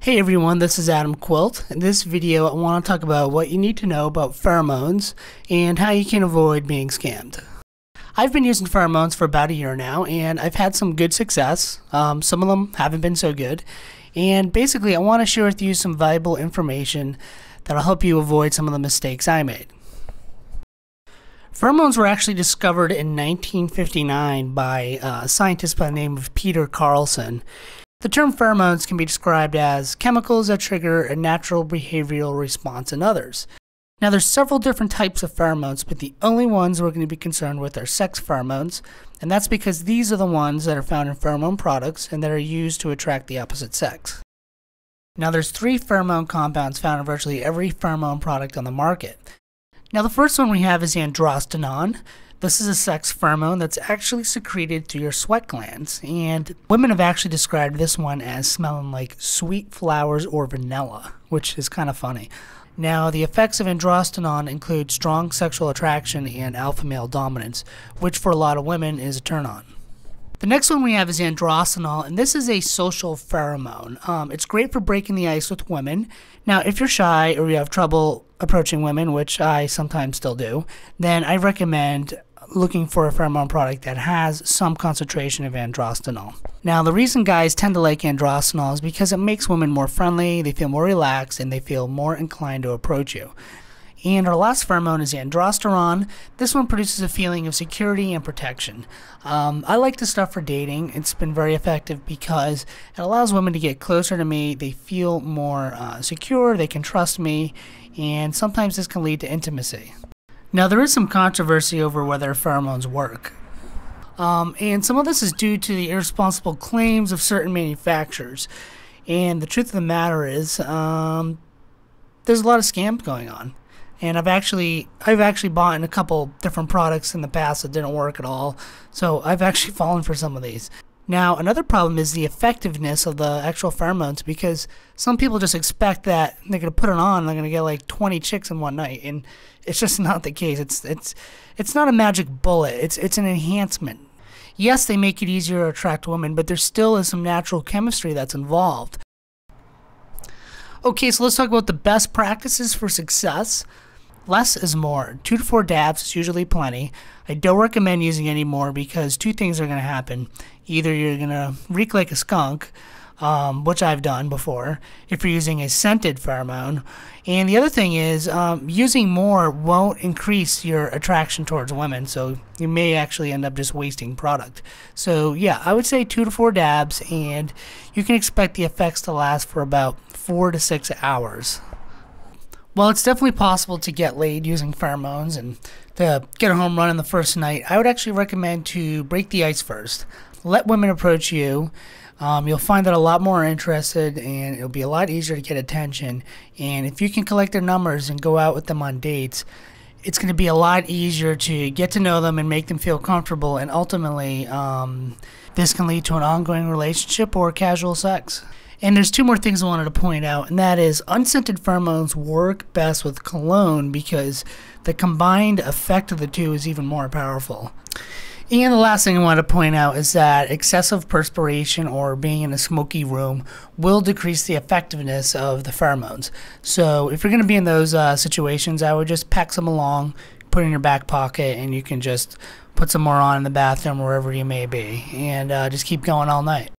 Hey everyone, this is Adam Quilt. In this video, I want to talk about what you need to know about pheromones and how you can avoid being scammed. I've been using pheromones for about a year now, and I've had some good success. Some of them haven't been so good. And basically, I want to share with you some valuable information that'll help you avoid some of the mistakes I made. Pheromones were actually discovered in 1959 by a scientist by the name of Peter Carlson. The term pheromones can be described as chemicals that trigger a natural behavioral response in others. Now there's several different types of pheromones, but the only ones we're going to be concerned with are sex pheromones, and that's because these are the ones that are found in pheromone products and that are used to attract the opposite sex. Now there's 3 pheromone compounds found in virtually every pheromone product on the market. Now the first one we have is androstenone. This is a sex pheromone that's actually secreted through your sweat glands, and women have actually described this one as smelling like sweet flowers or vanilla, which is kind of funny. Now, the effects of androstenone include strong sexual attraction and alpha male dominance, which for a lot of women is a turn on. The next one we have is androstenol, and this is a social pheromone. It's great for breaking the ice with women. Now, if you're shy or you have trouble approaching women, which I sometimes still do, then I recommend looking for a pheromone product that has some concentration of androstenol. Now, the reason guys tend to like androstenol is because it makes women more friendly, they feel more relaxed, and they feel more inclined to approach you. And our last pheromone is androsterone. This one produces a feeling of security and protection. I like this stuff for dating. It's been very effective because it allows women to get closer to me. They feel more secure, they can trust me, and sometimes this can lead to intimacy. Now, there is some controversy over whether pheromones work. And some of this is due to the irresponsible claims of certain manufacturers. And the truth of the matter is, there's a lot of scams going on. And I've actually bought in a couple different products in the past that didn't work at all. So I've actually fallen for some of these. Now, another problem is the effectiveness of the actual pheromones, because some people just expect that they're going to put it on and they're going to get like 20 chicks in one night, and it's just not the case. It's not a magic bullet. It's an enhancement. Yes, they make it easier to attract women, but there still is some natural chemistry that's involved. Okay, so let's talk about the best practices for success. Less is more. 2 to 4 dabs is usually plenty. I don't recommend using any more because 2 things are going to happen. Either you're going to reek like a skunk, which I've done before, if you're using a scented pheromone. And the other thing is, using more won't increase your attraction towards women, so you may actually end up just wasting product. So yeah, I would say 2 to 4 dabs, and you can expect the effects to last for about 4 to 6 hours. While it's definitely possible to get laid using pheromones and to get a home run in the first night, I would actually recommend to break the ice first. Let women approach you. You'll find that a lot more interested, and it'll be a lot easier to get attention. And if you can collect their numbers and go out with them on dates, it's going to be a lot easier to get to know them and make them feel comfortable. And ultimately, this can lead to an ongoing relationship or casual sex. And there's 2 more things I wanted to point out, and that is unscented pheromones work best with cologne because the combined effect of the 2 is even more powerful. And the last thing I want to point out is that excessive perspiration or being in a smoky room will decrease the effectiveness of the pheromones. So if you're going to be in those situations, I would just pack some along, put it in your back pocket, and you can just put some more on in the bathroom or wherever you may be, and just keep going all night.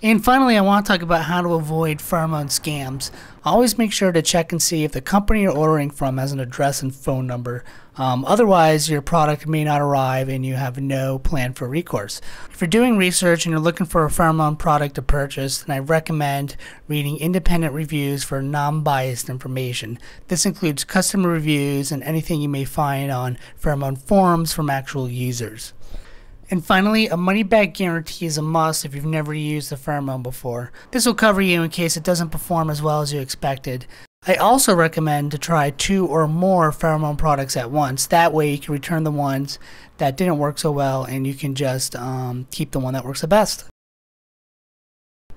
And finally, I want to talk about how to avoid pheromone scams. Always make sure to check and see if the company you're ordering from has an address and phone number. Otherwise, your product may not arrive and you have no plan for recourse. If you're doing research and you're looking for a pheromone product to purchase, then I recommend reading independent reviews for non-biased information. This includes customer reviews and anything you may find on pheromone forums from actual users. And finally, a money-back guarantee is a must if you've never used the pheromone before. This will cover you in case it doesn't perform as well as you expected. I also recommend to try 2 or more pheromone products at once. That way you can return the ones that didn't work so well, and you can just keep the one that works the best.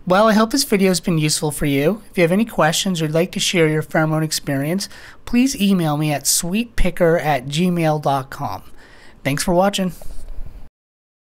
Well, I hope this video has been useful for you. If you have any questions or would like to share your pheromone experience, please email me at sweetpicker@gmail.com. Thanks for watching.